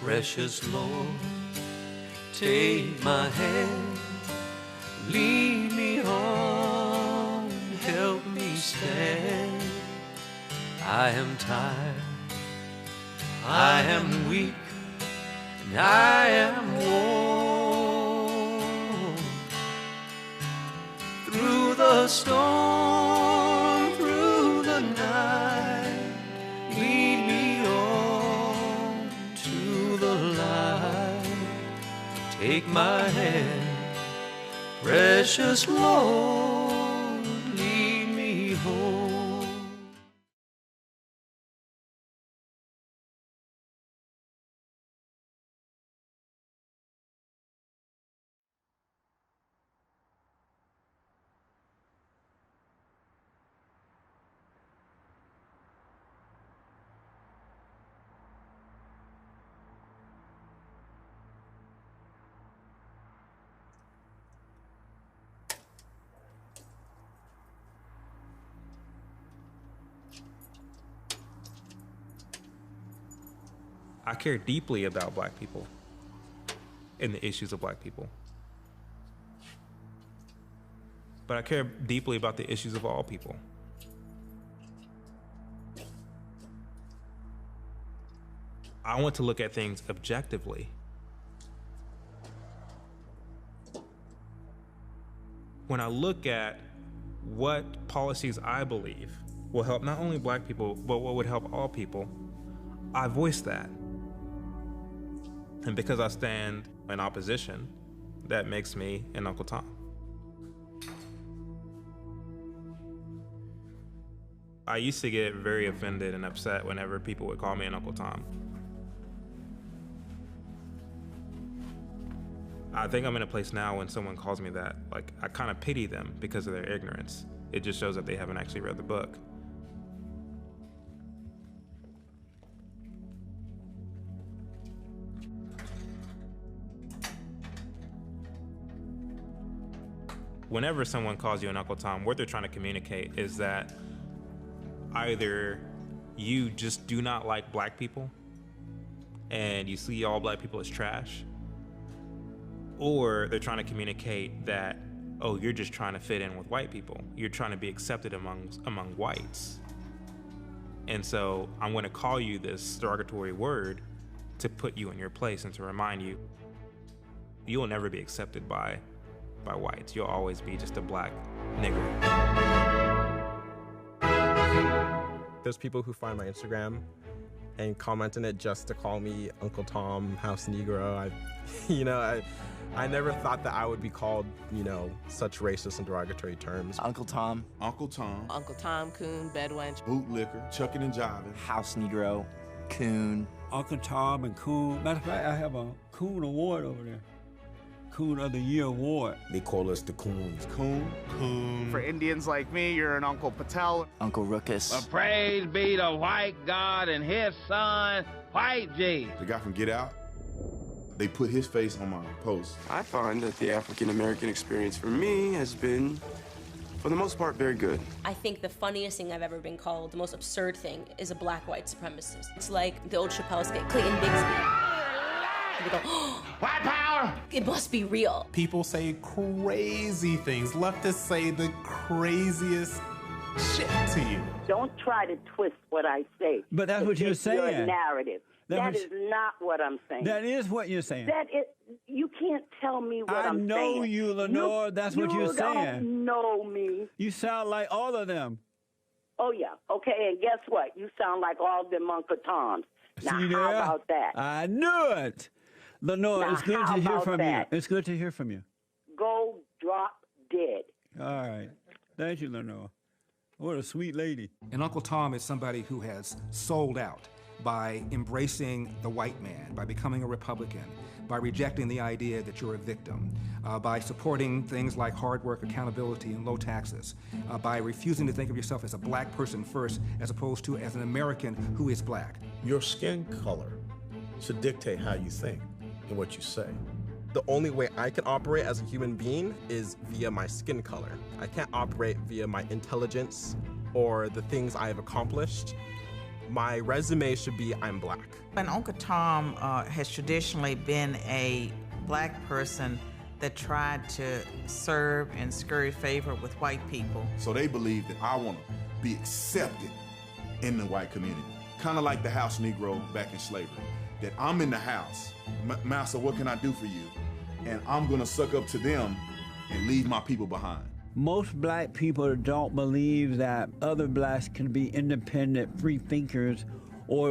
Precious Lord, take my hand, lead me on, help me stand. I am tired, I am weak, and I am worn. Through the storm, through the night, lead me on to the light. Take my hand, precious Lord, lead me home. I care deeply about black people and the issues of black people. But I care deeply about the issues of all people. I want to look at things objectively. When I look at what policies I believe will help not only black people, but what would help all people, I voice that. And because I stand in opposition, that makes me an Uncle Tom. I used to get very offended and upset whenever people would call me an Uncle Tom. I think I'm in a place now when someone calls me that, like, I kind of pity them because of their ignorance. It just shows that they haven't actually read the book. Whenever someone calls you an Uncle Tom, what they're trying to communicate is that either you just do not like black people and you see all black people as trash, or they're trying to communicate that, oh, you're just trying to fit in with white people. You're trying to be accepted among whites. And so I'm going to call you this derogatory word to put you in your place and to remind you, you will never be accepted by whites. You'll always be just a black nigger. There's people who find my Instagram and comment on it just to call me Uncle Tom, House Negro. I never thought that I would be called, such racist and derogatory terms. Uncle Tom. Uncle Tom. Uncle Tom, coon, bedwench. Bootlicker, chucking and jiving. House Negro, coon. Uncle Tom and coon. Matter of fact, I have a coon award over there. Coon of the Year award. They call us the coons. Coon. For Indians like me, you're an Uncle Patel. Uncle Ruckus. Well, praise be the white God and his son, White Jesus. The guy from Get Out, they put his face on my post. I find that the African-American experience for me has been, for the most part, very good. I think the funniest thing I've ever been called, the most absurd thing, is a black white supremacist. It's like the old Chappelle skit, Clayton Bigsby. They go, oh, white power! It must be real. People say crazy things. Leftists say the craziest shit to you. Don't try to twist what I say. But that's what you're saying. Your narrative. That is not what I'm saying. That is what you're saying. You can't tell me what I'm saying. I know you, Lenore. That's what you're saying. You don't know me. You sound like all of them. Oh, yeah. Okay, and guess what? You sound like all of them Uncle Toms. Now, See how there? about that? I knew it. Lenore, now, it's good to hear from that? you. It's good to hear from you. Go drop dead. All right. Thank you, Lenore. What a sweet lady. And Uncle Tom is somebody who has sold out by embracing the white man, by becoming a Republican, by rejecting the idea that you're a victim, by supporting things like hard work, accountability, and low taxes, by refusing to think of yourself as a black person first as opposed to as an American who is black. Your skin color should dictate how you think and what you say. The only way I can operate as a human being is via my skin color. I can't operate via my intelligence or the things I have accomplished. My resume should be, I'm black. And Uncle Tom has traditionally been a black person that tried to serve and scurry favor with white people. So they believe that I want to be accepted in the white community. Kind of like the house Negro back in slavery. That I'm in the house, Master, what can I do for you? And I'm gonna suck up to them and leave my people behind. Most black people don't believe that other blacks can be independent, free thinkers, or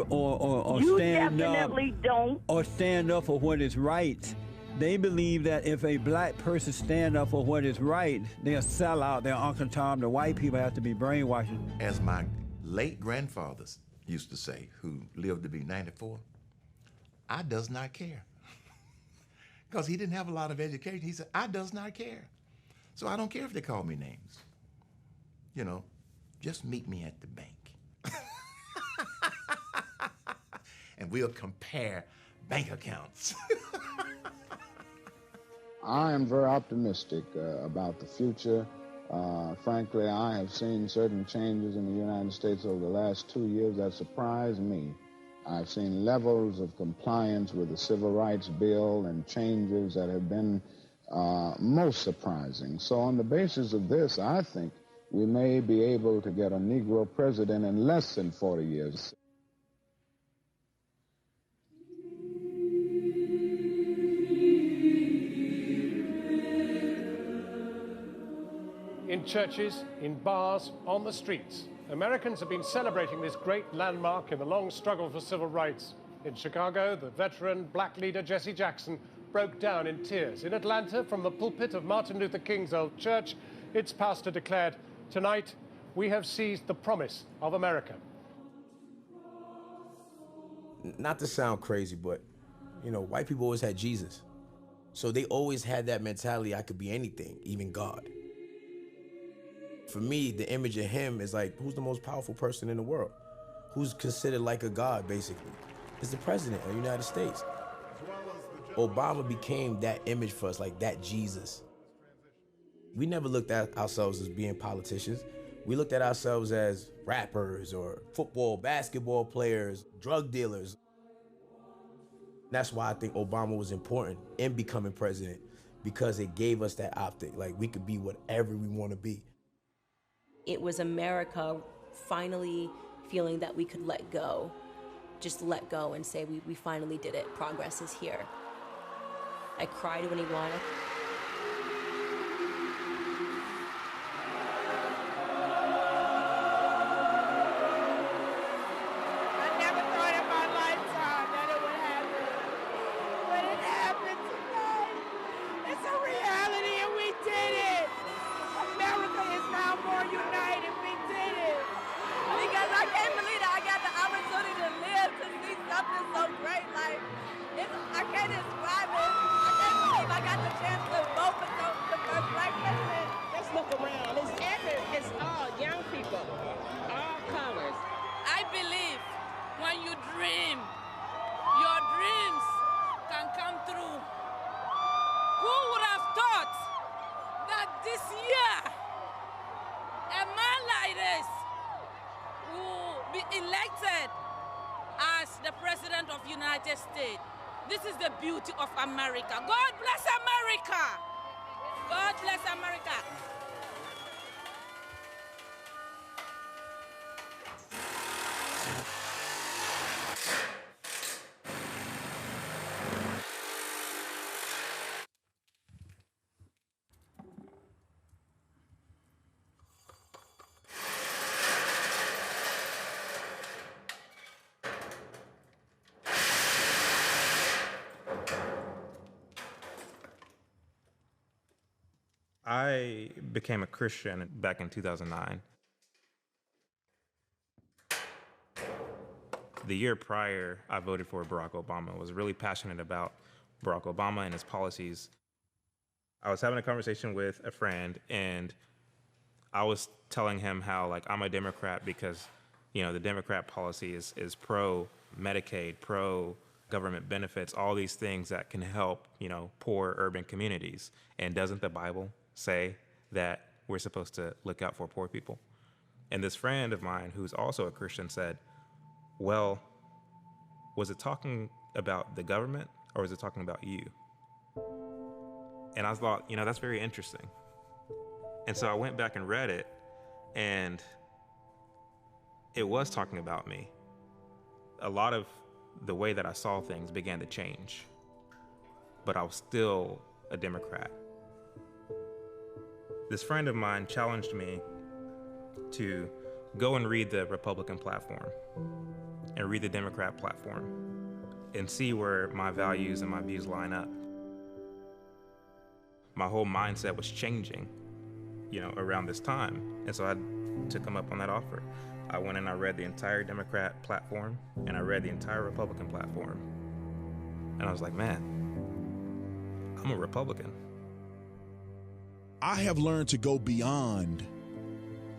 You stand up. definitely don't. Or stand up for what is right. They believe that if a black person stand up for what is right, they'll sell out. Their Uncle Tom, the white people have to be brainwashed. As my late grandfathers used to say, who lived to be 94, I does not care. Because he didn't have a lot of education. He said, I does not care. So I don't care if they call me names. You know, just meet me at the bank. And we'll compare bank accounts. I am very optimistic about the future. Frankly, I have seen certain changes in the United States over the last 2 years that surprised me. I've seen levels of compliance with the Civil Rights Bill and changes that have been most surprising. So on the basis of this, I think we may be able to get a Negro president in less than 40 years. In churches, in bars, on the streets, Americans have been celebrating this great landmark in the long struggle for civil rights. In Chicago, the veteran black leader Jesse Jackson broke down in tears. In Atlanta, from the pulpit of Martin Luther King's old church, its pastor declared, "Tonight, we have seized the promise of America." Not to sound crazy, but, you know, white people always had Jesus. So they always had that mentality, I could be anything, even God. For me, the image of him is like, who's the most powerful person in the world? Who's considered like a god, basically? It's the president of the United States. Obama became that image for us, like that Jesus. We never looked at ourselves as being politicians. We looked at ourselves as rappers or football, basketball players, drug dealers. That's why I think Obama was important in becoming president, because it gave us that optic, like we could be whatever we want to be. It was America finally feeling that we could let go, just let go and say we finally did it. Progress is here. I cried when he won. I became a Christian back in 2009. The year prior, I voted for Barack Obama. I was really passionate about Barack Obama and his policies. I was having a conversation with a friend, and I was telling him how, like, I'm a Democrat because, you know, the Democrat policy is pro-Medicaid, pro-government benefits, all these things that can help, you know, poor urban communities. And doesn't the Bible say that we're supposed to look out for poor people? And this friend of mine, who's also a Christian, said, well, was it talking about the government or was it talking about you? And I thought, that's very interesting. And so I went back and read it, and it was talking about me. A lot of the way that I saw things began to change, but I was still a Democrat. This friend of mine challenged me to go and read the Republican platform and read the Democrat platform and see where my values and my views line up. My whole mindset was changing, around this time. And so I took him up on that offer. I went and I read the entire Democrat platform and I read the entire Republican platform. And I was like, man, I'm a Republican. I have learned to go beyond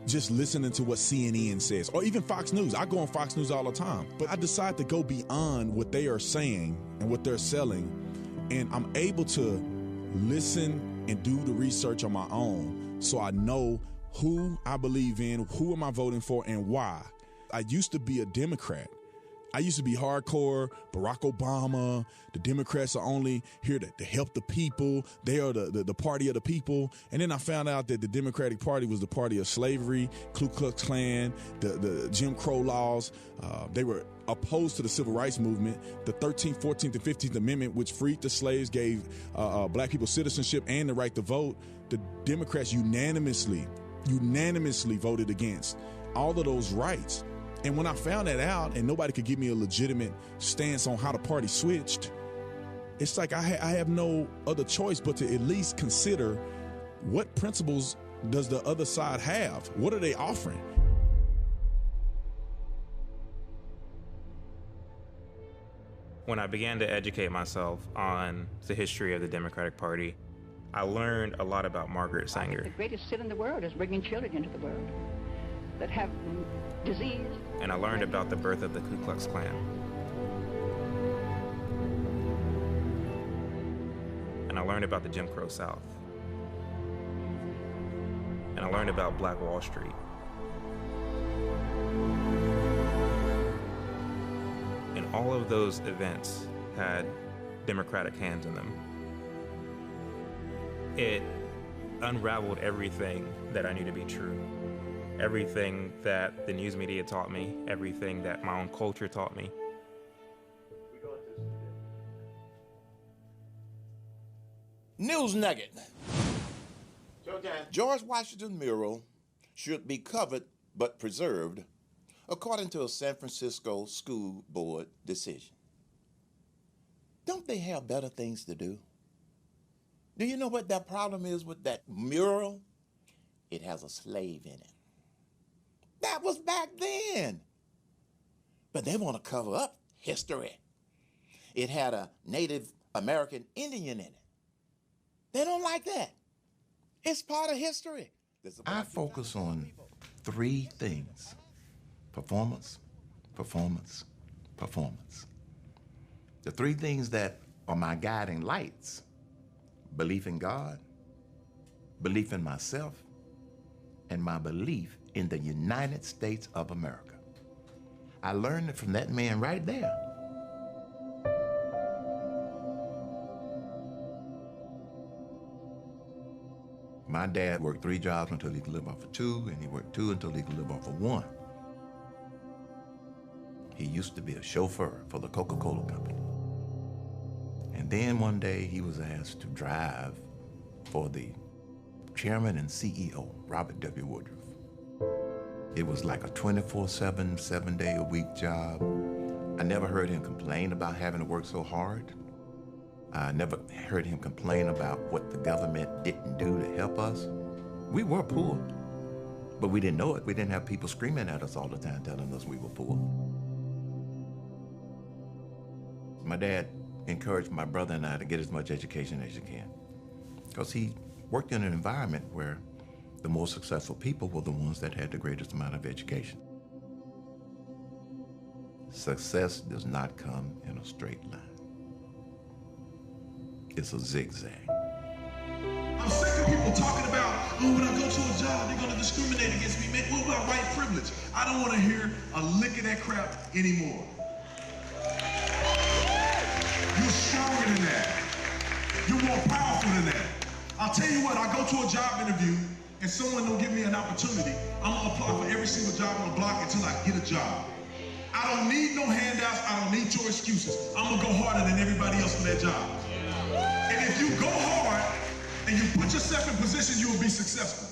just listening to what CNN says, or even Fox News. I go on Fox News all the time, but I decide to go beyond what they are saying and what they're selling, and I'm able to listen and do the research on my own so I know who I believe in, who am I voting for, and why. I used to be a Democrat. I used to be hardcore, Barack Obama. The Democrats are only here to help the people. They are the party of the people. And then I found out that the Democratic Party was the party of slavery, Ku Klux Klan, the Jim Crow laws. They were opposed to the Civil Rights Movement. The 13th, 14th, and 15th Amendment, which freed the slaves, gave black people citizenship and the right to vote. The Democrats unanimously voted against all of those rights. And when I found that out and nobody could give me a legitimate stance on how the party switched, it's like I have no other choice but to at least consider what principles does the other side have? What are they offering? When I began to educate myself on the history of the Democratic Party, I learned a lot about Margaret Sanger. The greatest sin in the world is bringing children into the world that have disease. And I learned about the birth of the Ku Klux Klan. And I learned about the Jim Crow South. And I learned about Black Wall Street. And all of those events had Democratic hands in them. It unraveled everything that I knew to be true. Everything that the news media taught me, everything that my own culture taught me. News nugget. George Washington mural should be covered but preserved, according to a San Francisco school board decision. Don't they have better things to do? Do you know what that problem is with that mural? It has a slave in it. That was back then. But they want to cover up history. It had a Native American Indian in it. They don't like that. It's part of history. I focus on three things: performance, performance, performance. The three things that are my guiding lights: belief in God, belief in myself, and my belief in the United States of America. I learned it from that man right there. My dad worked 3 jobs until he could live off of 2, and he worked 2 until he could live off of 1. He used to be a chauffeur for the Coca-Cola company. And then one day he was asked to drive for the chairman and CEO, Robert W. Woodruff. It was like a 24/7, 7-day-a-week job. I never heard him complain about having to work so hard. I never heard him complain about what the government didn't do to help us. We were poor, but we didn't know it. We didn't have people screaming at us all the time telling us we were poor. My dad encouraged my brother and I to get as much education as you can, because he worked in an environment where the most successful people were the ones that had the greatest amount of education. Success does not come in a straight line. It's a zigzag. I'm sick of people talking about, oh, when I go to a job, they're gonna discriminate against me. What about white privilege? privilege. I don't want to hear a lick of that crap anymore. You're stronger than that. You're more powerful than that. I'll tell you what, I go to a job interview and someone don't give me an opportunity, I'm gonna apply for every single job on the block until I get a job. I don't need no handouts, I don't need your excuses. I'm gonna go harder than everybody else for that job. And if you go hard and you put yourself in position, you will be successful.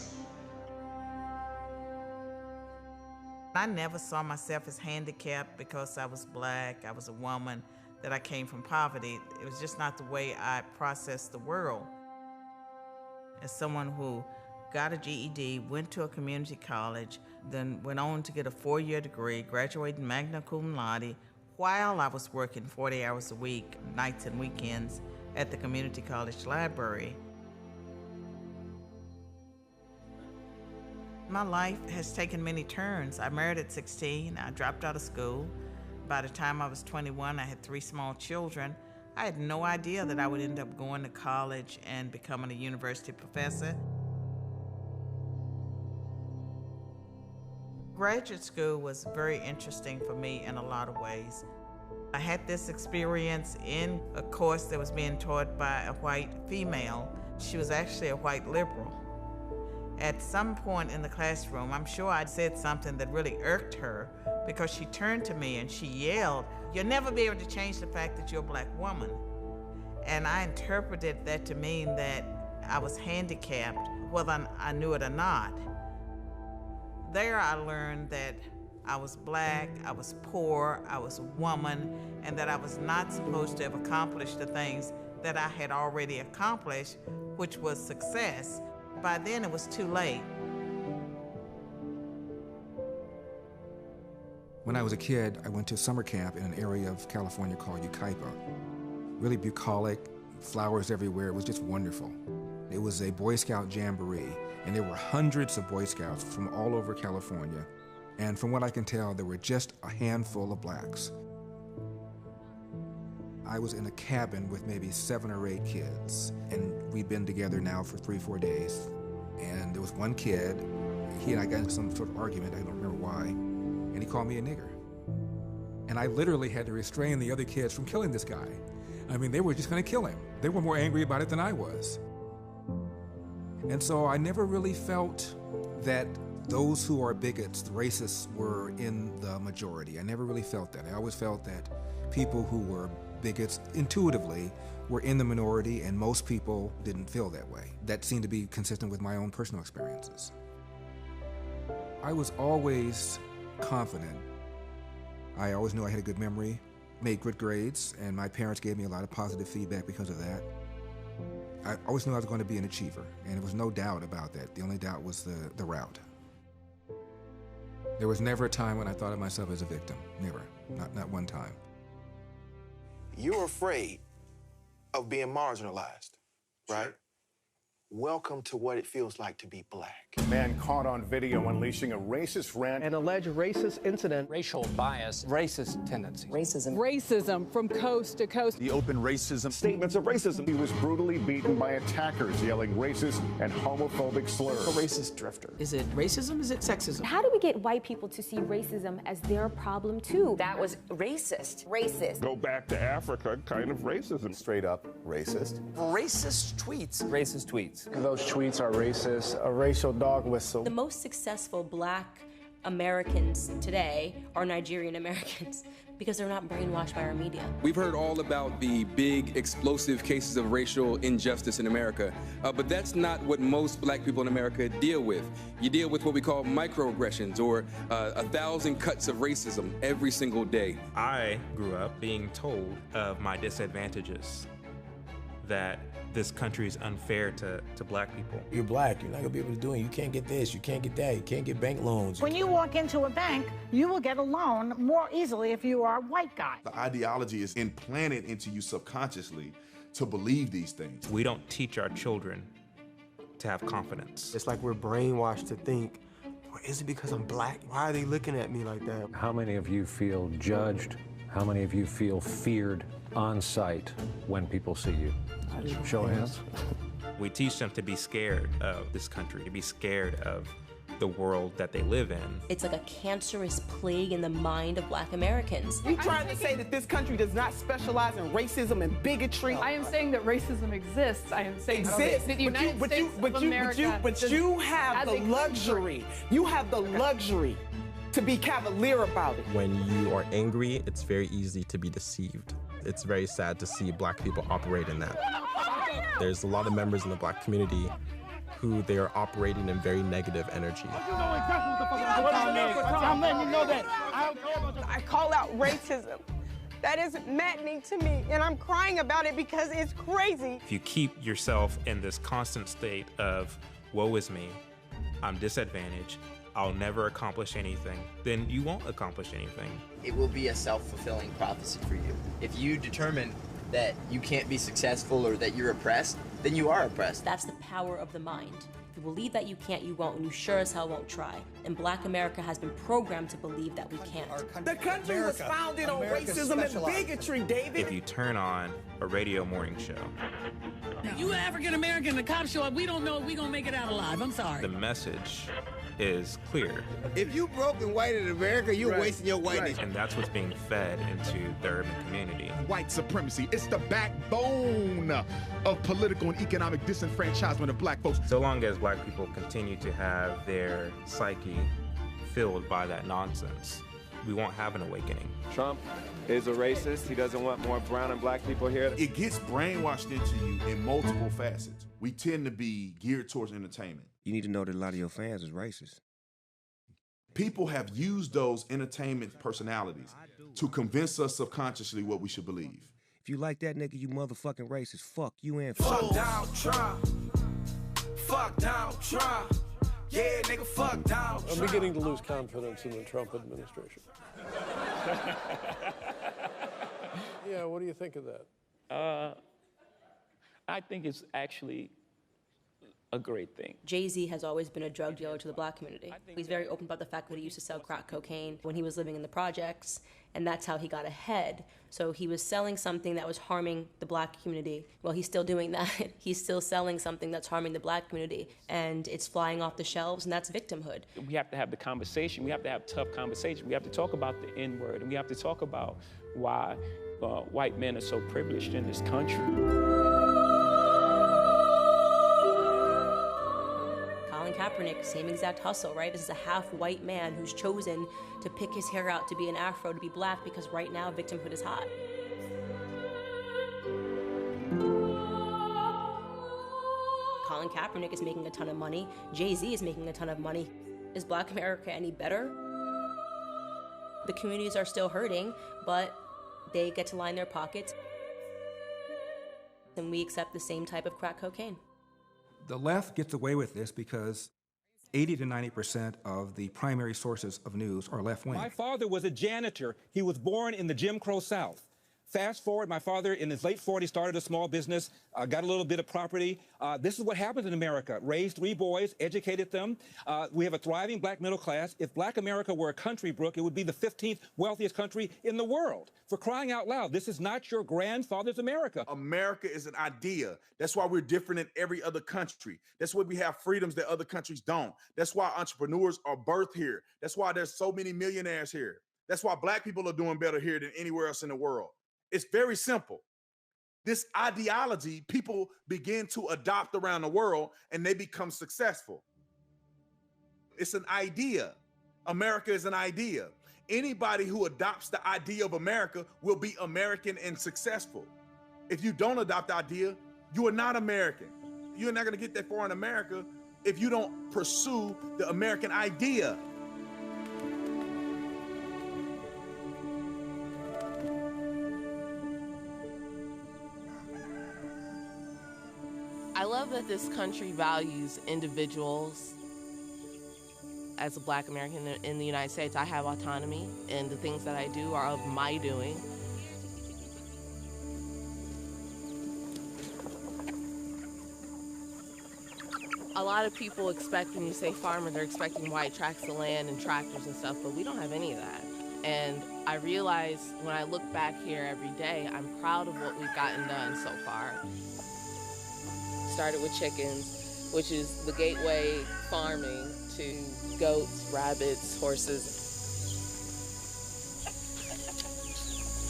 I never saw myself as handicapped because I was black, I was a woman, that I came from poverty. It was just not the way I processed the world. As someone who got a GED, went to a community college, then went on to get a 4-year degree, graduated magna cum laude, while I was working 40 hours a week, nights and weekends, at the community college library. My life has taken many turns. I married at 16, I dropped out of school. By the time I was 21, I had 3 small children. I had no idea that I would end up going to college and becoming a university professor. Graduate school was very interesting for me in a lot of ways. I had this experience in a course that was being taught by a white female. She was actually a white liberal. At some point in the classroom, I'm sure I'd said something that really irked her, because she turned to me and she yelled, "You'll never be able to change the fact that you're a black woman." And I interpreted that to mean that I was handicapped, whether I knew it or not. There I learned that I was black, I was poor, I was a woman, and that I was not supposed to have accomplished the things that I had already accomplished, which was success. By then it was too late. When I was a kid, I went to summer camp in an area of California called Yucaipa. Really bucolic, flowers everywhere. It was just wonderful. It was a Boy Scout jamboree, and there were hundreds of Boy Scouts from all over California. And from what I can tell, there were just a handful of blacks. I was in a cabin with maybe 7 or 8 kids, and we'd been together now for 3-4 days. And there was one kid, he and I got into some sort of argument, I don't remember why, and he called me a nigger. And I literally had to restrain the other kids from killing this guy. I mean, they were just gonna kill him. They were more angry about it than I was. And so I never really felt that those who are bigots, the racists, were in the majority. I never really felt that. I always felt that people who were bigots intuitively were in the minority, and most people didn't feel that way. That seemed to be consistent with my own personal experiences. I was always confident. I always knew I had a good memory, made good grades, and my parents gave me a lot of positive feedback because of that. I always knew I was going to be an achiever, and there was no doubt about that. The only doubt was the route. There was never a time when I thought of myself as a victim. Never. Not one time. You're afraid of being marginalized, right? Sure. Welcome to what it feels like to be black. Man caught on video unleashing a racist rant. An alleged racist incident. Racial bias. Racist tendencies. Racism. Racism from coast to coast. The open racism. Statements of racism. He was brutally beaten by attackers yelling racist and homophobic slurs. A racist drifter. Is it racism? Is it sexism? How do we get white people to see racism as their problem too? That was racist. Racist. Go back to Africa, kind of racism. Straight up racist. Racist tweets. Racist tweets. Those tweets are racist, a racial dog whistle. The most successful black Americans today are Nigerian Americans because they're not brainwashed by our media. We've heard all about the big explosive cases of racial injustice in America, but that's not what most black people in America deal with. You deal with what we call microaggressions, or 1,000 cuts of racism every single day. I grew up being told of my disadvantages, that this country is unfair to black people. You're black, you're not gonna be able to do it. You can't get this, you can't get that, you can't get bank loans. When you walk into a bank, you will get a loan more easily if you are a white guy. The ideology is implanted into you subconsciously to believe these things. We don't teach our children to have confidence. It's like we're brainwashed to think, well, is it because I'm black? Why are they looking at me like that? How many of you feel judged? How many of you feel feared on sight when people see you? Show of hands. We teach them to be scared of this country, to be scared of the world that they live in. It's like a cancerous plague in the mind of Black Americans. You trying to say that this country does not specialize in racism and bigotry? I am saying that racism exists. I am saying that the United States of America but you have the luxury. You have the luxury to be cavalier about it. When you are angry, it's very easy to be deceived. It's very sad to see Black people operate in that. There's a lot of members in the Black community who they are operating in very negative energy. I'm letting you know that. I call out racism. That is maddening to me, and I'm crying about it because it's crazy. If you keep yourself in this constant state of, woe is me, I'm disadvantaged, I'll never accomplish anything, then you won't accomplish anything. It will be a self-fulfilling prophecy for you. If you determine that you can't be successful or that you're oppressed, then you are oppressed. That's the power of the mind. If you believe that you can't, you won't, and you sure as hell won't try. And Black America has been programmed to believe that we can't. The country was founded on racism and bigotry, David. If you turn on a radio morning show, You African American, the cops show up, we don't know if we're gonna make it out alive. I'm sorry. the message is clear. If you broke and white in America, you're wasting your whiteness. And that's what's being fed into the urban community. White supremacy, it's the backbone of political and economic disenfranchisement of Black folks. So long as Black people continue to have their psyche filled by that nonsense, we won't have an awakening. Trump is a racist. He doesn't want more brown and Black people here. It gets brainwashed into you in multiple facets. We tend to be geared towards entertainment. You need to know that a lot of your fans is racist. People have used those entertainment personalities to convince us subconsciously what we should believe. If you like that nigga, you motherfucking racist. Fuck you and Fuck Donald Trump. Fuck Donald Trump. Yeah, nigga, fuck Donald Trump. I'm beginning to lose confidence in the Trump administration. Yeah, what do you think of that? I think it's actually a great thing. Jay-Z has always been a drug dealer to the Black community. He's very open about the fact that he used to sell crack cocaine when he was living in the projects, and that's how he got ahead. So he was selling something that was harming the Black community. Well, he's still doing that. He's still selling something that's harming the Black community, and it's flying off the shelves, and that's victimhood. We have to have the conversation. We have to have tough conversation. We have to talk about the N-word, and we have to talk about why white men are so privileged in this country. Colin Kaepernick, same exact hustle, right? This is a half-white man who's chosen to pick his hair out to be an afro, to be Black, because right now victimhood is hot. Colin Kaepernick is making a ton of money. Jay-Z is making a ton of money. Is Black America any better? The communities are still hurting, but they get to line their pockets, and we accept the same type of crack cocaine. The left gets away with this because 80 to 90% of the primary sources of news are left-wing. My father was a janitor. He was born in the Jim Crow South. Fast forward, my father in his late 40s started a small business, got a little bit of property. This is what happens in America. Raised 3 boys, educated them. We have a thriving Black middle class. If Black America were a country, Brooke, it would be the 15th wealthiest country in the world. For crying out loud, this is not your grandfather's America. America is an idea. That's why we're different in every other country. That's why we have freedoms that other countries don't. That's why entrepreneurs are birthed here. That's why there's so many millionaires here. That's why Black people are doing better here than anywhere else in the world. It's very simple. This ideology, people begin to adopt around the world and they become successful. It's an idea. America is an idea. Anybody who adopts the idea of America will be American and successful. If you don't adopt the idea, you are not American. You're not going to get that far in America if you don't pursue the American idea. I love that this country values individuals. As a Black American in the United States, I have autonomy, and the things that I do are of my doing. A lot of people expect, when you say farmer, they're expecting white tracts of land and tractors and stuff, but we don't have any of that. And I realize when I look back here every day, I'm proud of what we've gotten done so far. Started with chickens, which is the gateway farming to goats, rabbits, horses.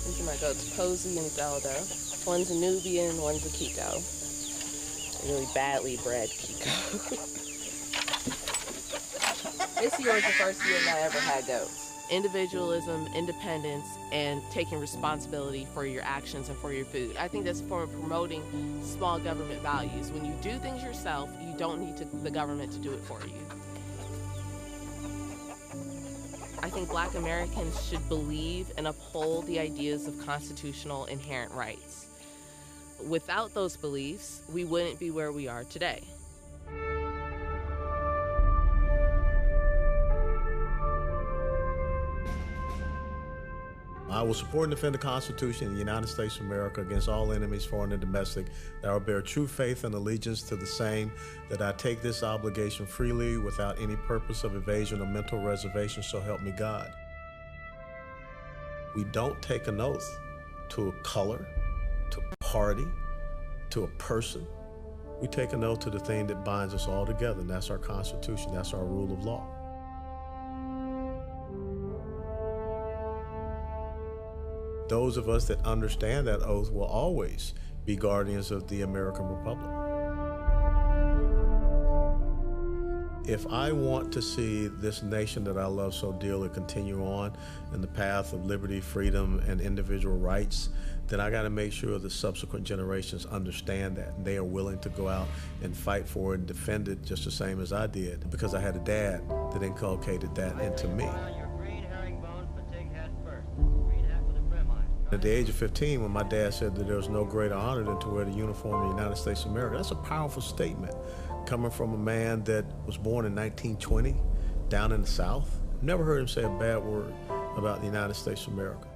These are my goats, Posey and Zelda. One's a Nubian, one's a Kiko. A really badly bred Kiko. This year was the first year that I ever had goats. Individualism, independence, and taking responsibility for your actions and for your food. I think that's a form of promoting small government values. When you do things yourself, you don't need the government to do it for you. I think Black Americans should believe and uphold the ideas of constitutional inherent rights. Without those beliefs, we wouldn't be where we are today. I will support and defend the Constitution of the United States of America against all enemies, foreign and domestic, that I will bear true faith and allegiance to the same, that I take this obligation freely without any purpose of evasion or mental reservation, so help me God. We don't take an oath to a color, to a party, to a person. We take an oath to the thing that binds us all together, and that's our Constitution, that's our rule of law. Those of us that understand that oath will always be guardians of the American Republic. If I want to see this nation that I love so dearly continue on in the path of liberty, freedom, and individual rights, then I got to make sure the subsequent generations understand that, and they are willing to go out and fight for it and defend it just the same as I did, because I had a dad that inculcated that into me. At the age of 15, when my dad said that there was no greater honor than to wear the uniform of the United States of America, that's a powerful statement. Coming from a man that was born in 1920, down in the South, never heard him say a bad word about the United States of America.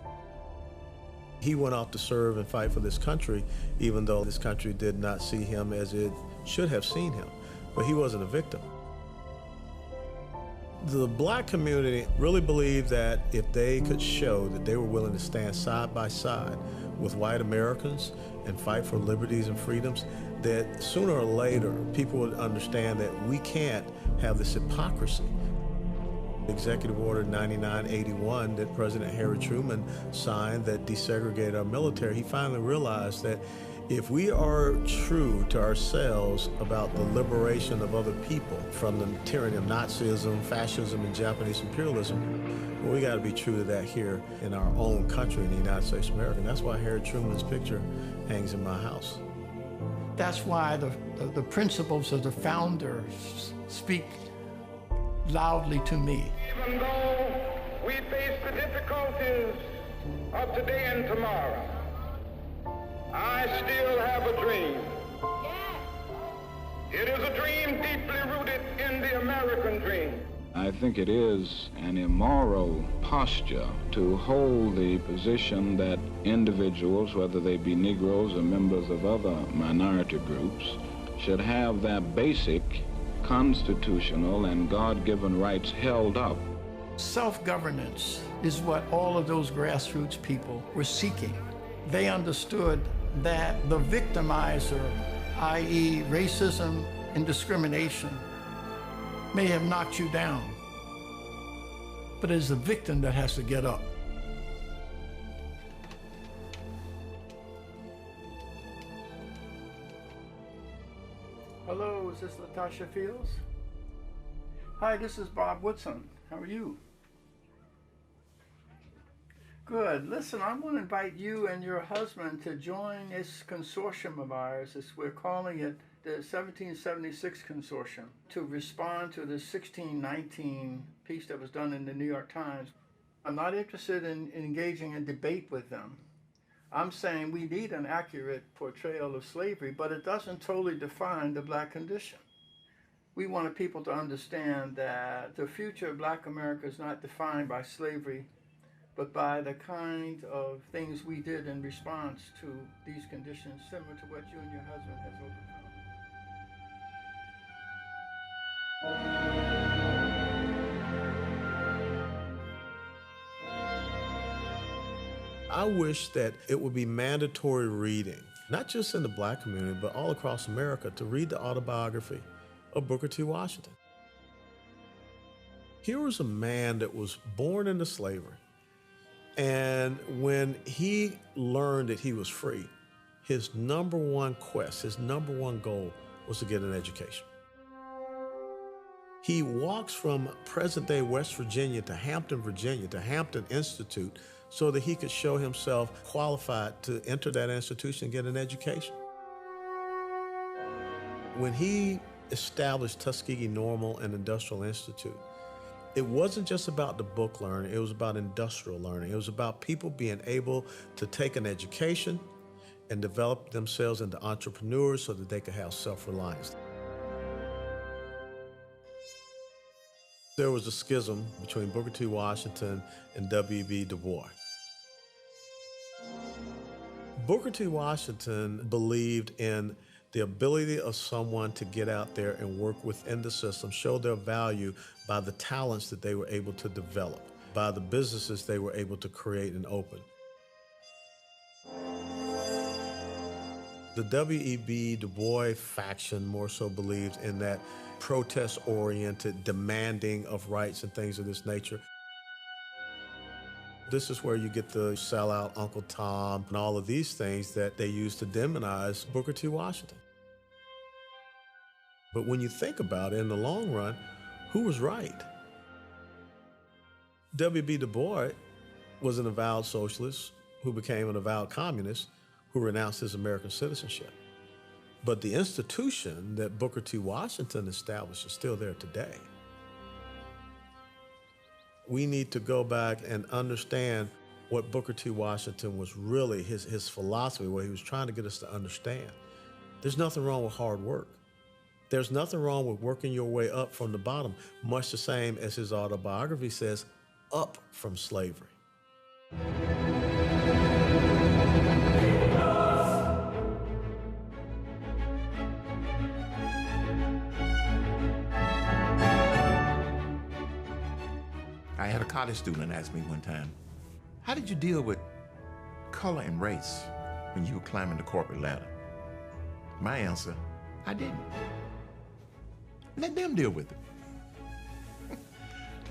He went off to serve and fight for this country, even though this country did not see him as it should have seen him, but he wasn't a victim. The Black community really believed that if they could show that they were willing to stand side by side with white Americans and fight for liberties and freedoms, that sooner or later people would understand that we can't have this hypocrisy. Executive Order 9981 that President Harry Truman signed that desegregated our military, he finally realized that if we are true to ourselves about the liberation of other people from the tyranny of Nazism, fascism, and Japanese imperialism, well, we got to be true to that here in our own country, in the United States of America. And that's why Harry Truman's picture hangs in my house. That's why the principles of the founders speak loudly to me. Even though we face the difficulties of today and tomorrow, I still have a dream. It is a dream deeply rooted in the American dream. I think it is an immoral posture to hold the position that individuals, whether they be Negroes or members of other minority groups, should have their basic constitutional and God-given rights held up. Self-governance is what all of those grassroots people were seeking. They understood that the victimizer, i.e. racism and discrimination, may have knocked you down, but it's the victim that has to get up. Hello, is this Latasha Fields? Hi, this is Bob Woodson. How are you? Good. Listen, I want to invite you and your husband to join this consortium of ours. We're calling it the 1776 Consortium, to respond to the 1619 piece that was done in the New York Times. I'm not interested in engaging in debate with them. I'm saying we need an accurate portrayal of slavery, but it doesn't totally define the Black condition. We wanted people to understand that the future of Black America is not defined by slavery, but by the kind of things we did in response to these conditions, similar to what you and your husband has overcome. I wish that it would be mandatory reading, not just in the Black community, but all across America, to read the autobiography of Booker T. Washington. Here was a man that was born into slavery, and when he learned that he was free, his number one quest, his number one goal was to get an education. He walks from present-day West Virginia to Hampton, Virginia, to Hampton Institute, so that he could show himself qualified to enter that institution and get an education. When he established Tuskegee Normal and Industrial Institute, it wasn't just about the book learning, it was about industrial learning. It was about people being able to take an education and develop themselves into entrepreneurs so that they could have self-reliance. There was a schism between Booker T. Washington and W.E.B. Du Bois. Booker T. Washington believed in the ability of someone to get out there and work within the system, show their value by the talents that they were able to develop, by the businesses they were able to create and open. The W.E.B. Du Bois faction more so believed in that protest-oriented demanding of rights and things of this nature. This is where you get the sellout Uncle Tom and all of these things that they use to demonize Booker T. Washington. But when you think about it, in the long run, who was right? W.B. Du Bois was an avowed socialist who became an avowed communist who renounced his American citizenship. But the institution that Booker T. Washington established is still there today. We need to go back and understand what Booker T. Washington was really, his philosophy, what he was trying to get us to understand. There's nothing wrong with hard work. There's nothing wrong with working your way up from the bottom, much the same as his autobiography says, up from slavery. I had a college student ask me one time, how did you deal with color and race when you were climbing the corporate ladder? My answer, I didn't. Let them deal with it.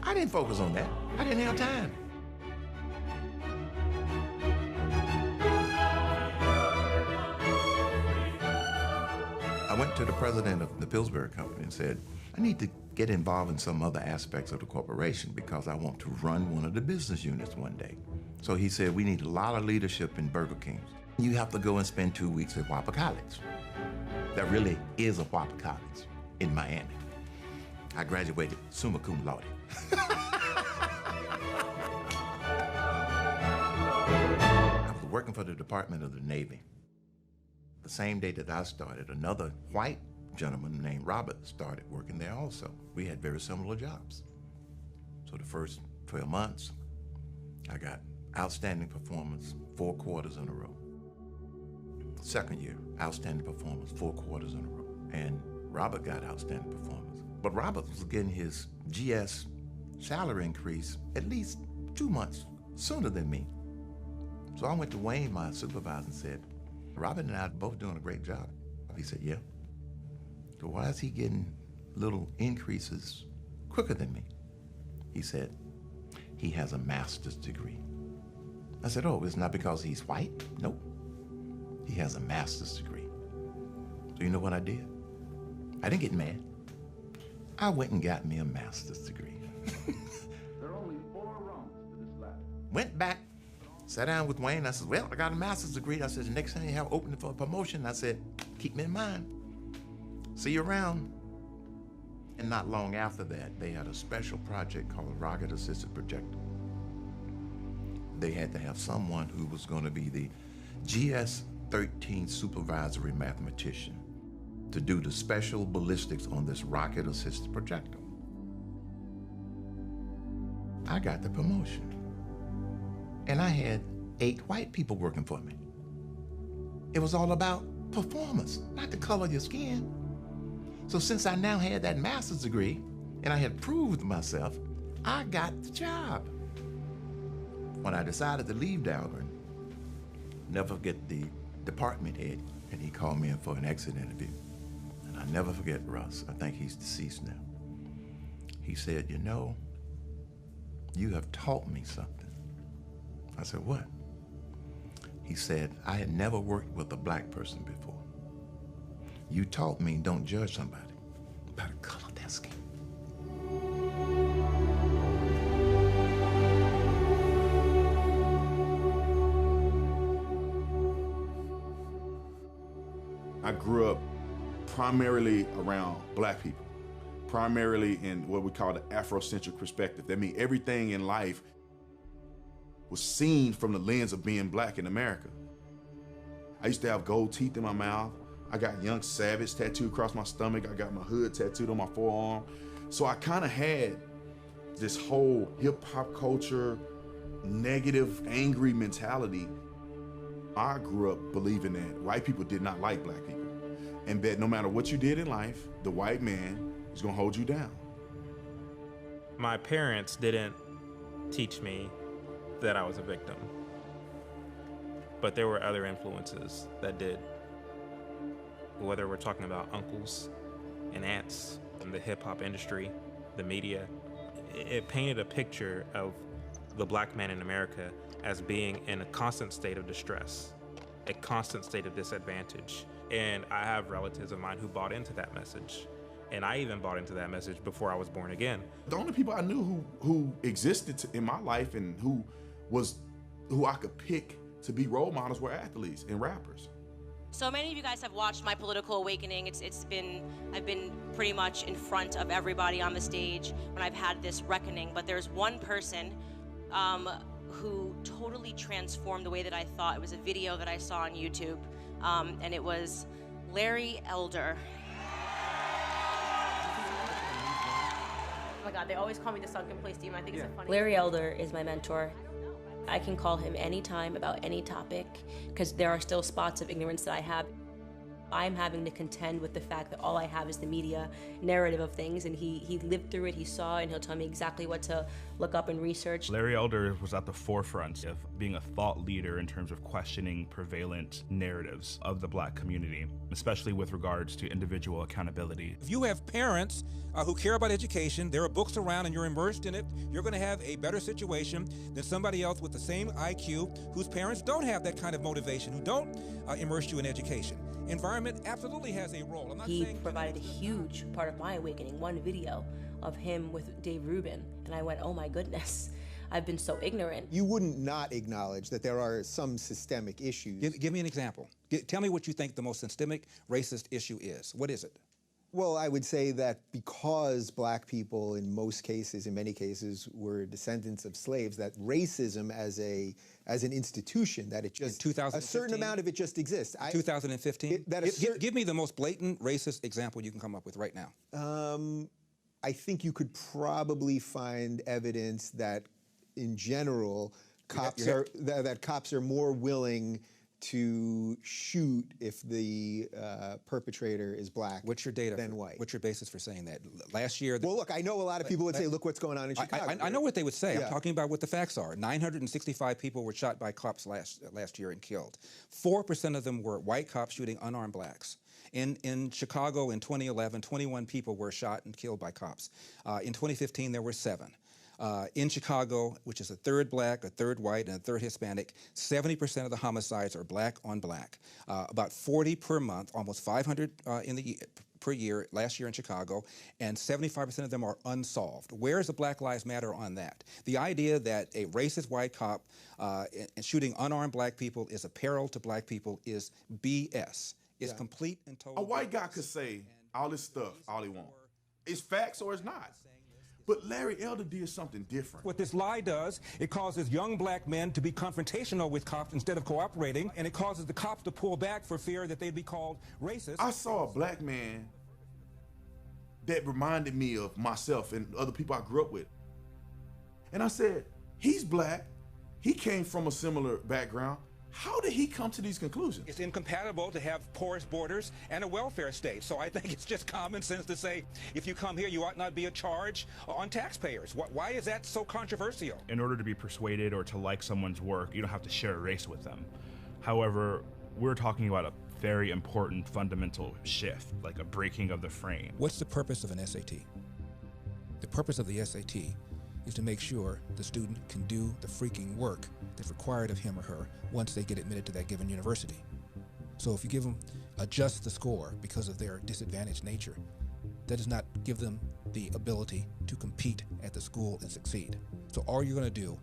I didn't focus on that. I didn't have time. I went to the president of the Pillsbury Company and said, I need to get involved in some other aspects of the corporation because I want to run one of the business units one day. So he said, we need a lot of leadership in Burger King. You have to go and spend 2 weeks at Whopper College. There really is a Whopper College in Miami. I graduated summa cum laude. I was working for the Department of the Navy. The same day that I started, another white gentleman named Robert started working there also. We had very similar jobs. So the first 12 months, I got outstanding performance 4 quarters in a row. Second year, outstanding performance 4 quarters in a row. And Robert got outstanding performance. But Robert was getting his GS salary increase at least 2 months sooner than me. So I went to Wayne, my supervisor, and said, Robert and I are both doing a great job. He said, yeah. So why is he getting little increases quicker than me? He said, he has a master's degree. I said, oh, it's not because he's white? Nope. He has a master's degree. So you know what I did? I didn't get mad. I went and got me a master's degree. There are only 4 rungs to this ladder. Went back, sat down with Wayne. I said, well, I got a master's degree. I said, the next time you have opening for a promotion, I said, keep me in mind. See you around. And not long after that, they had a special project called a Rocket Assisted Projector. They had to have someone who was going to be the GS-13 supervisory mathematician to do the special ballistics on this Rocket Assisted Projector. I got the promotion. And I had 8 white people working for me. It was all about performance, not the color of your skin. So since I now had that master's degree and I had proved myself, I got the job. When I decided to leave Dahlgren, never forget the department head, and he called me in for an exit interview. And I never forget Russ. I think he's deceased now. He said, you know, you have taught me something. I said, what? He said, I had never worked with a black person before. You taught me don't judge somebody by the color of their skin. I grew up primarily around black people, primarily in what we call the Afrocentric perspective. That means everything in life was seen from the lens of being black in America. I used to have gold teeth in my mouth. I got Young Savage tattooed across my stomach. I got my hood tattooed on my forearm. So I kind of had this whole hip hop culture, negative, angry mentality. I grew up believing that white people did not like black people, and that no matter what you did in life, the white man is gonna hold you down. My parents didn't teach me that I was a victim, but there were other influences that did. Whether we're talking about uncles and aunts in the hip hop industry, the media, it painted a picture of the black man in America as being in a constant state of distress, a constant state of disadvantage. And I have relatives of mine who bought into that message. And I even bought into that message before I was born again. The only people I knew who existed in my life and who I could pick to be role models were athletes and rappers. So many of you guys have watched my political awakening. I've been pretty much in front of everybody on the stage when I've had this reckoning, but there's one person who totally transformed the way that I thought. It was a video that I saw on YouTube, and it was Larry Elder. Oh my God, they always call me the sunken place team. I think it's so funny. Larry Elder is my mentor. I can call him anytime about any topic, because there are still spots of ignorance that I have. I'm having to contend with the fact that all I have is the media narrative of things, and he lived through it, he saw it, and he'll tell me exactly what to look up and research. Larry Elder was at the forefront of being a thought leader in terms of questioning prevalent narratives of the black community, especially with regards to individual accountability. If you have parents who care about education, there are books around and you're immersed in it, you're going to have a better situation than somebody else with the same IQ whose parents don't have that kind of motivation, who don't immerse you in education. Environment absolutely has a role. He provided a huge part of my awakening, one video of him with Dave Rubin, and I went, oh my goodness, I've been so ignorant. You wouldn't not acknowledge that there are some systemic issues. Give me an example. Tell me what you think the most systemic racist issue is. What is it? Well, I would say that because black people in most cases, in many cases, were descendants of slaves, that racism as an institution, that it just, a certain amount of it just exists. 2015? Give me the most blatant racist example you can come up with right now. I think you could probably find evidence that, in general, cops are more willing to shoot if the perpetrator is black. What's your data than white? What's your basis for saying that? Last year... Well, look, I know a lot of people would say, look what's going on in Chicago. I know what they would say. I'm talking about what the facts are. 965 people were shot by cops last year and killed. 4% of them were white cops shooting unarmed blacks. In Chicago in 2011, 21 people were shot and killed by cops. In 2015, there were 7. In Chicago, which is a third black, a third white, and a third Hispanic, 70% of the homicides are black on black. About 40 per month, almost 500 per year last year in Chicago, and 75% of them are unsolved. Where is the Black Lives Matter on that? The idea that a racist white cop shooting unarmed black people is a peril to black people is BS. It's complete and total. A white guy could say all this stuff, all he wants. It's facts or it's not. But Larry Elder did something different. What this lie does, it causes young black men to be confrontational with cops instead of cooperating, and it causes the cops to pull back for fear that they'd be called racist. I saw a black man that reminded me of myself and other people I grew up with. And I said, he's black, he came from a similar background. How did he come to these conclusions? It's incompatible to have porous borders and a welfare state. So I think it's just common sense to say, if you come here, you ought not be a charge on taxpayers. Why is that so controversial? In order to be persuaded or to like someone's work, you don't have to share a race with them. However, we're talking about a very important fundamental shift, like a breaking of the frame. What's the purpose of an SAT? The purpose of the SAT is to make sure the student can do the freaking work that's required of him or her once they get admitted to that given university. So if you give them adjust the score because of their disadvantaged nature, that does not give them the ability to compete at the school and succeed. So all you're going to do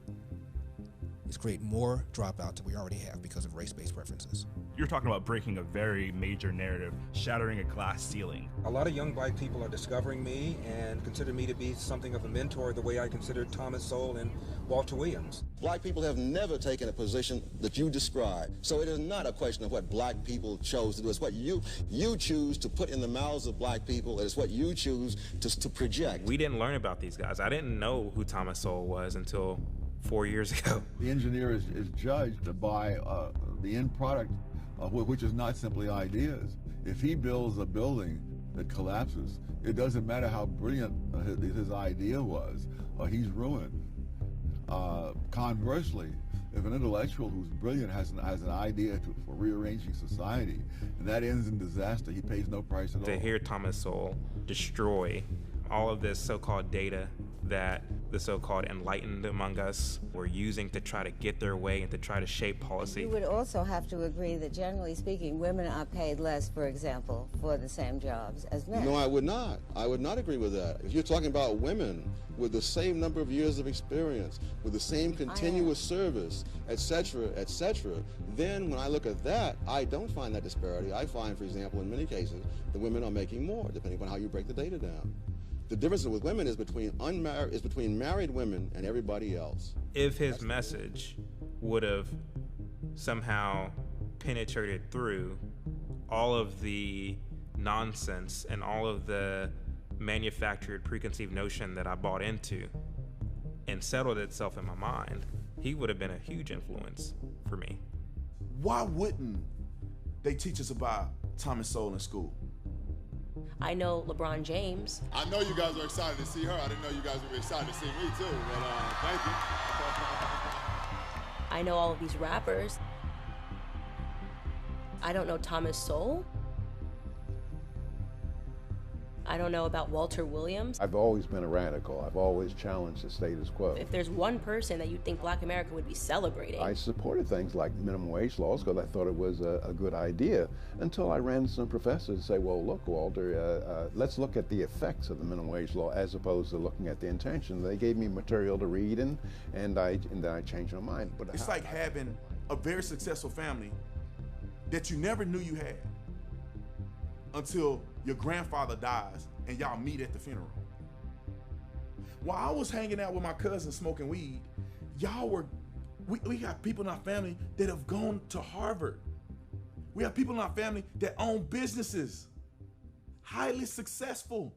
is create more dropouts than we already have because of race-based preferences. You're talking about breaking a very major narrative, shattering a glass ceiling. A lot of young black people are discovering me and consider me to be something of a mentor the way I considered Thomas Sowell and Walter Williams. Black people have never taken a position that you describe. So it is not a question of what black people chose to do. It's what you choose to put in the mouths of black people. It's what you choose to project. We didn't learn about these guys. I didn't know who Thomas Sowell was until 4 years ago. The engineer is judged by the end product, which is not simply ideas. If he builds a building that collapses, it doesn't matter how brilliant his idea was, he's ruined. Conversely, if an intellectual who's brilliant has an idea for rearranging society, and that ends in disaster, he pays no price at all. To hear Thomas Sowell destroy all of this so-called data that the so-called enlightened among us were using to try to get their way and to try to shape policy. You would also have to agree that, generally speaking, women are paid less, for example, for the same jobs as men. No, I would not. I would not agree with that. If you're talking about women with the same number of years of experience, with the same continuous service, et cetera, then when I look at that, I don't find that disparity. I find, for example, in many cases, the women are making more, depending on how you break the data down. The difference with women is between married women and everybody else. If his message would have somehow penetrated through all of the nonsense and all of the manufactured preconceived notion that I bought into and settled itself in my mind, he would have been a huge influence for me. Why wouldn't they teach us about Thomas Sowell in school? I know LeBron James. I know you guys are excited to see her. I didn't know you guys would be excited to see me too, but thank you. I know all of these rappers. I don't know Thomas Sowell. I don't know about Walter Williams. I've always been a radical. I've always challenged the status quo. If there's one person that you think Black America would be celebrating. I supported things like minimum wage laws because I thought it was a good idea until I ran into some professors and say, well, look, Walter, let's look at the effects of the minimum wage law as opposed to looking at the intention. They gave me material to read and then I changed my mind. But it's like having a very successful family that you never knew you had until your grandfather dies and y'all meet at the funeral. While I was hanging out with my cousins smoking weed, we got people in our family that have gone to Harvard. We have people in our family that own businesses, highly successful.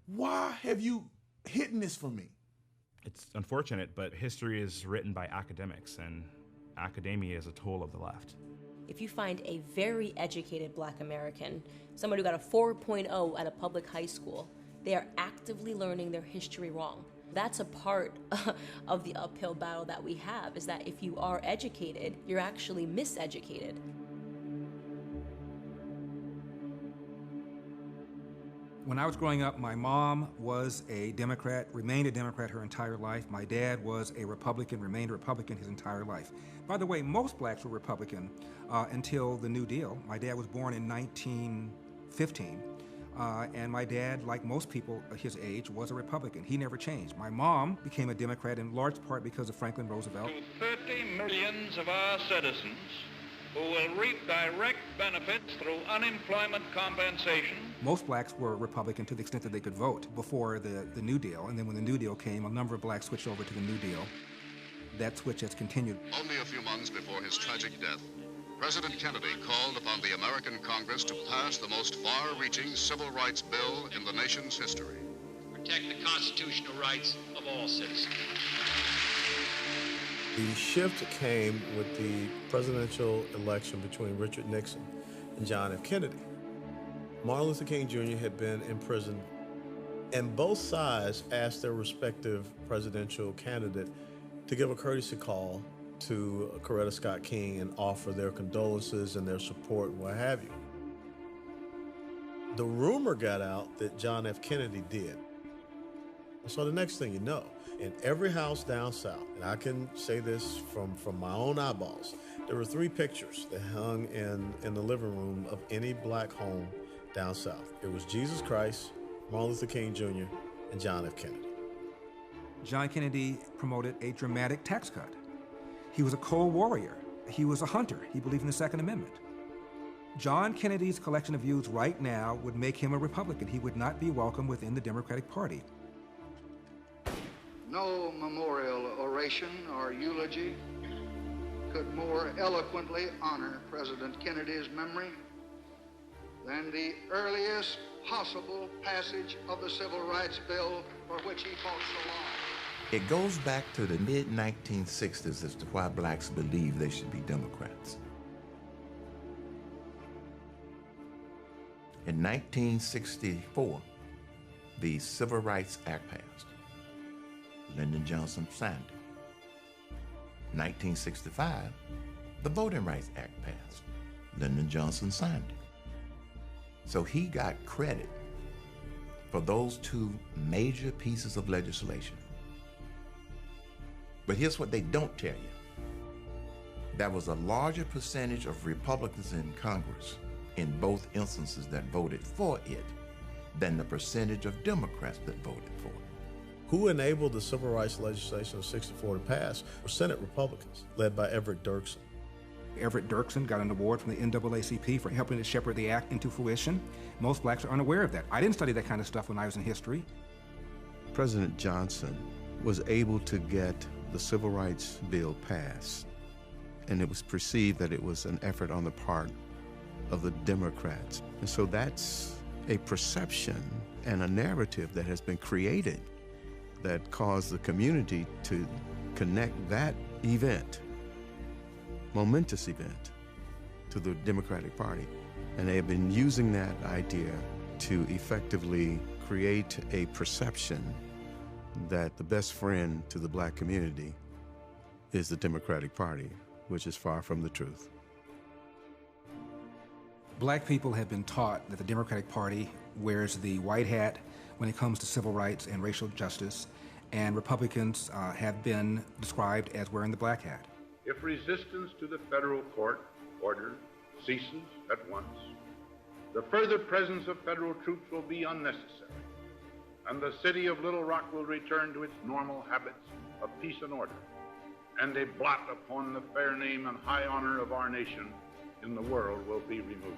Why have you hidden this from me? It's unfortunate, but history is written by academics, and academia is a tool of the left. If you find a very educated Black American, someone who got a 4.0 at a public high school, they are actively learning their history wrong. That's a part of the uphill battle that we have, is that if you are educated, you're actually miseducated. When I was growing up, my mom was a Democrat, remained a Democrat her entire life. My dad was a Republican, remained a Republican his entire life. By the way, most blacks were Republican until the New Deal. My dad was born in 1915, and my dad, like most people his age, was a Republican. He never changed. My mom became a Democrat in large part because of Franklin Roosevelt. To 30 millions of our citizens who will reap direct benefits through unemployment compensation. Most blacks were Republican to the extent that they could vote before the New Deal, and then when the New Deal came, a number of blacks switched over to the New Deal. That switch has continued. Only a few months before his tragic death, President Kennedy called upon the American Congress to pass the most far-reaching civil rights bill in the nation's history. Protect the constitutional rights of all citizens. The shift came with the presidential election between Richard Nixon and John F. Kennedy. Martin Luther King Jr. had been in prison, and both sides asked their respective presidential candidate to give a courtesy call to Coretta Scott King and offer their condolences and their support and what have you. The rumor got out that John F. Kennedy did. So the next thing you know, in every house down south, and I can say this from my own eyeballs, there were 3 pictures that hung in the living room of any black home down south. It was Jesus Christ, Martin Luther King Jr., and John F. Kennedy. John Kennedy promoted a dramatic tax cut. He was a cold warrior. He was a hunter. He believed in the Second Amendment. John Kennedy's collection of views right now would make him a Republican. He would not be welcome within the Democratic Party. No memorial oration or eulogy could more eloquently honor President Kennedy's memory than the earliest possible passage of the Civil Rights Bill for which he fought so long. It goes back to the mid-1960s as to why blacks believe they should be Democrats. In 1964, the Civil Rights Act passed. Lyndon Johnson signed it. 1965, the Voting Rights Act passed. Lyndon Johnson signed it. So he got credit for those 2 major pieces of legislation. But here's what they don't tell you. There was a larger percentage of Republicans in Congress in both instances that voted for it than the percentage of Democrats that voted for it. Who enabled the civil rights legislation of '64 to pass were Senate Republicans, led by Everett Dirksen. Everett Dirksen got an award from the NAACP for helping to shepherd the act into fruition. Most blacks are unaware of that. I didn't study that kind of stuff when I was in history. President Johnson was able to get the Civil Rights Bill passed, and it was perceived that it was an effort on the part of the Democrats. And so that's a perception and a narrative that has been created that caused the community to connect that event, momentous event, to the Democratic Party. And they have been using that idea to effectively create a perception that the best friend to the black community is the Democratic Party, which is far from the truth. Black people have been taught that the Democratic Party wears the white hat when it comes to civil rights and racial justice, and Republicans have been described as wearing the black hat. If resistance to the federal court order ceases at once, the further presence of federal troops will be unnecessary, and the city of Little Rock will return to its normal habits of peace and order, and a blot upon the fair name and high honor of our nation in the world will be removed.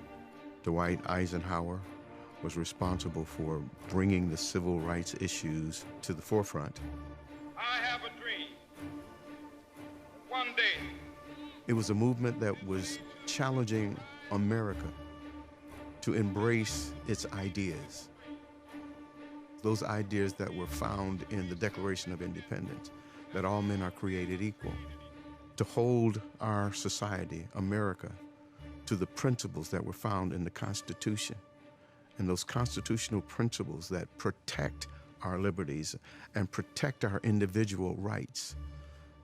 Dwight Eisenhower was responsible for bringing the civil rights issues to the forefront. I have a dream. One day. It was a movement that was challenging America to embrace its ideas. Those ideas that were found in the Declaration of Independence, that all men are created equal. To hold our society, America, to the principles that were found in the Constitution, and those constitutional principles that protect our liberties and protect our individual rights.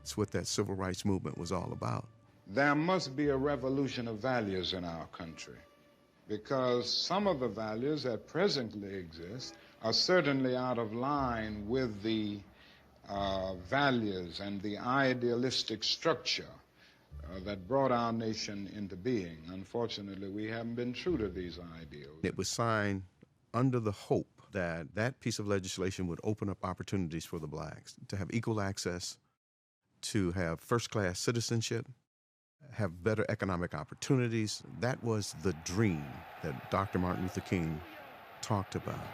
It's what that civil rights movement was all about. There must be a revolution of values in our country, because some of the values that presently exist are certainly out of line with the values and the idealistic structure that brought our nation into being. Unfortunately, we haven't been true to these ideals. It was signed under the hope that that piece of legislation would open up opportunities for the blacks to have equal access, to have first-class citizenship, have better economic opportunities. That was the dream that Dr. Martin Luther King talked about.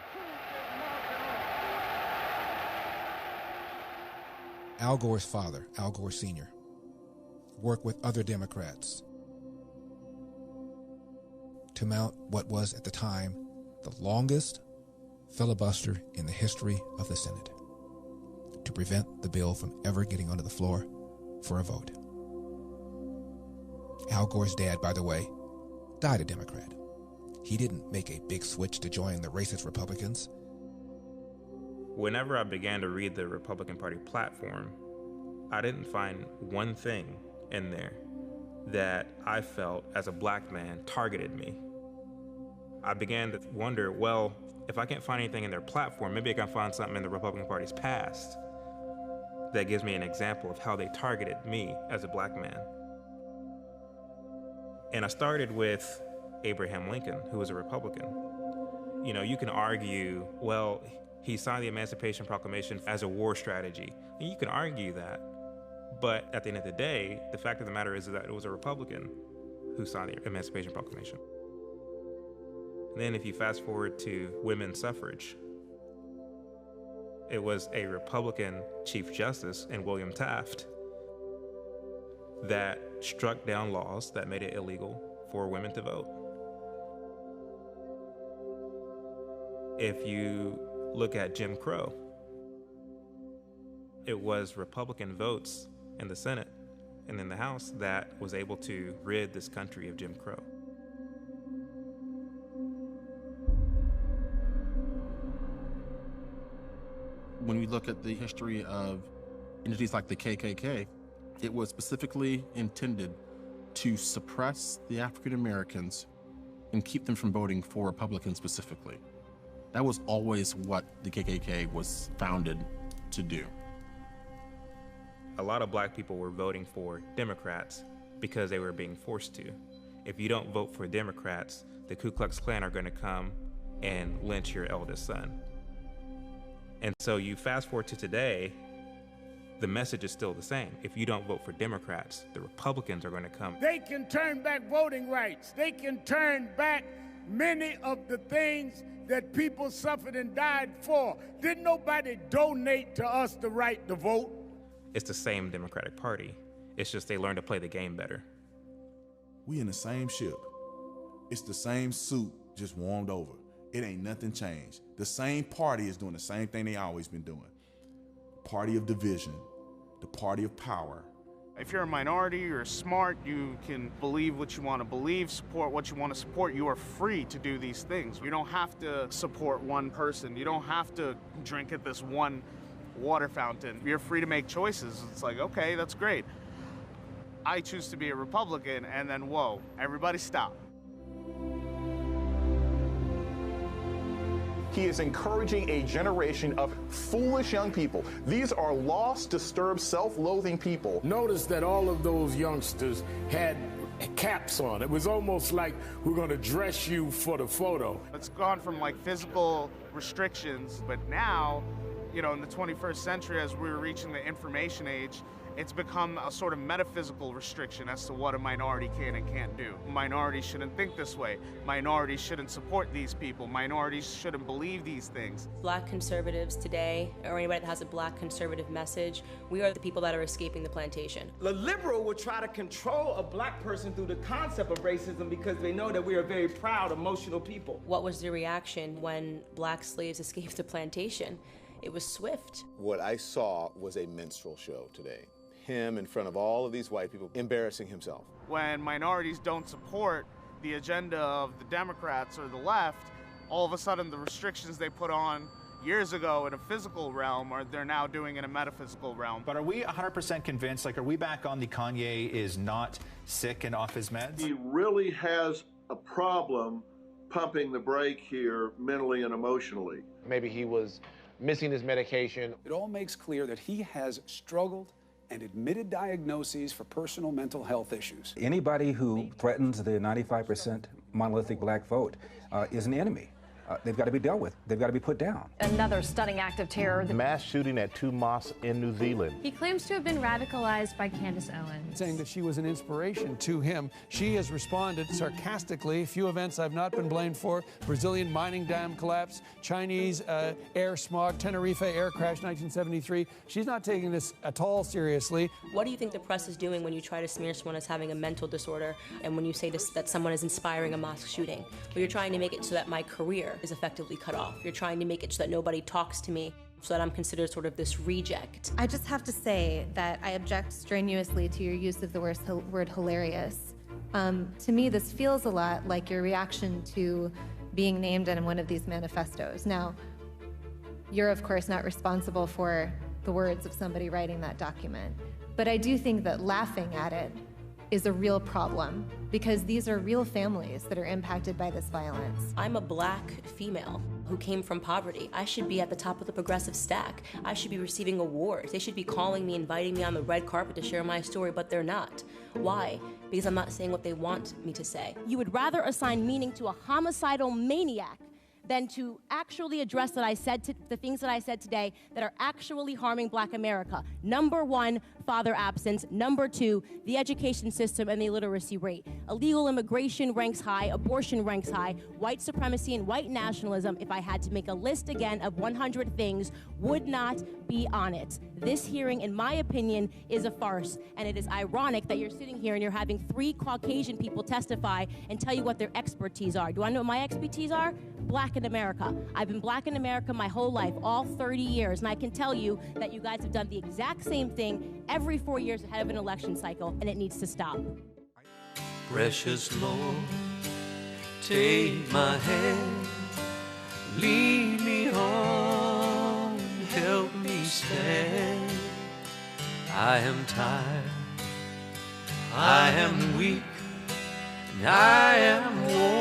Al Gore's father, Al Gore Sr., worked with other Democrats to mount what was at the time the longest filibuster in the history of the Senate to prevent the bill from ever getting onto the floor for a vote. Al Gore's dad, by the way, died a Democrat. He didn't make a big switch to join the racist Republicans. Whenever I began to read the Republican Party platform, I didn't find one thing in there that I felt as a black man targeted me. I began to wonder, well, if I can't find anything in their platform, maybe I can find something in the Republican Party's past that gives me an example of how they targeted me as a black man. And I started with Abraham Lincoln, who was a Republican. You know, you can argue, well, he signed the Emancipation Proclamation as a war strategy. And you can argue that. But at the end of the day, the fact of the matter is that it was a Republican who signed the Emancipation Proclamation. And then if you fast forward to women's suffrage, it was a Republican Chief Justice in William Taft that struck down laws that made it illegal for women to vote. If you look at Jim Crow, it was Republican votes in the Senate and in the House that was able to rid this country of Jim Crow. When we look at the history of entities like the KKK, it was specifically intended to suppress the African Americans and keep them from voting for Republicans specifically. That was always what the KKK was founded to do. A lot of black people were voting for Democrats because they were being forced to. If you don't vote for Democrats, the Ku Klux Klan are going to come and lynch your eldest son. And so you fast forward to today, the message is still the same. If you don't vote for Democrats, the Republicans are going to come. They can turn back voting rights. They can turn back many of the things that people suffered and died for. Didn't nobody donate to us the right to vote? It's the same Democratic Party. It's just they learned to play the game better. We in the same ship. It's the same suit, just warmed over. It ain't nothing changed. The same party is doing the same thing they always been doing. Party of division, the party of power. If you're a minority, you're smart, you can believe what you want to believe, support what you want to support, you are free to do these things. You don't have to support one person. You don't have to drink at this one water fountain. You're free to make choices. It's like, okay, that's great. I choose to be a Republican, and then, whoa, everybody stop. He is encouraging a generation of foolish young people. These are lost, disturbed, self-loathing people. Notice that all of those youngsters had caps on. It was almost like we're going to dress you for the photo. It's gone from like physical restrictions, but now, you know, in the 21st century, as we're reaching the information age, it's become a sort of metaphysical restriction as to what a minority can and can't do. Minorities shouldn't think this way. Minorities shouldn't support these people. Minorities shouldn't believe these things. Black conservatives today, or anybody that has a black conservative message, we are the people that are escaping the plantation. The liberal will try to control a black person through the concept of racism because they know that we are very proud, emotional people. What was the reaction when black slaves escaped the plantation? It was swift. What I saw was a minstrel show today. Him in front of all of these white people, embarrassing himself. When minorities don't support the agenda of the Democrats or the left, all of a sudden the restrictions they put on years ago in a physical realm, or they're now doing in a metaphysical realm. But are we 100% convinced, like, are we back on the Kanye is not sick and off his meds? He really has a problem pumping the brake here mentally and emotionally. Maybe he was missing his medication. It all makes clear that he has struggled and admitted diagnoses for personal mental health issues. Anybody who threatens the 95% monolithic black vote is an enemy. They've got to be dealt with. They've got to be put down. Another stunning act of terror. The mass shooting at 2 mosques in New Zealand. He claims to have been radicalized by Candace Owens. Saying that she was an inspiration to him. She has responded sarcastically. Few events I've not been blamed for. Brazilian mining dam collapse, Chinese air smog, Tenerife air crash 1973. She's not taking this at all seriously. What do you think the press is doing when you try to smear someone as having a mental disorder and when you say this, that someone is inspiring a mosque shooting? Well, you're trying to make it so that my career is effectively cut off. You're trying to make it so that nobody talks to me, so that I'm considered sort of this reject. I just have to say that I object strenuously to your use of the word hilarious. To me, this feels a lot like your reaction to being named in one of these manifestos. Now, you're of course not responsible for the words of somebody writing that document, But I do think that laughing at it is a real problem, because these are real families that are impacted by this violence. I'm a black female who came from poverty. I should be at the top of the progressive stack. I should be receiving awards. They should be calling me, inviting me on the red carpet to share my story, but they're not. Why? Because I'm not saying what they want me to say. You would rather assign meaning to a homicidal maniac than to actually address the things that I said today that are actually harming Black America. Number one, father absence. Number two, the education system and the illiteracy rate. Illegal immigration ranks high, abortion ranks high, white supremacy and white nationalism, if I had to make a list again of 100 things, would not be on it. This hearing, in my opinion, is a farce, and it is ironic that you're sitting here and you're having 3 Caucasian people testify and tell you what their expertise are. Do I know what my expertise are? Black in America. I've been black in America my whole life, all 30 years, and I can tell you that you guys have done the exact same thing every 4 years ahead of an election cycle, and it needs to stop. Precious Lord, take my hand, lead me on, help me stand. I am tired, I am weak, and I am worn.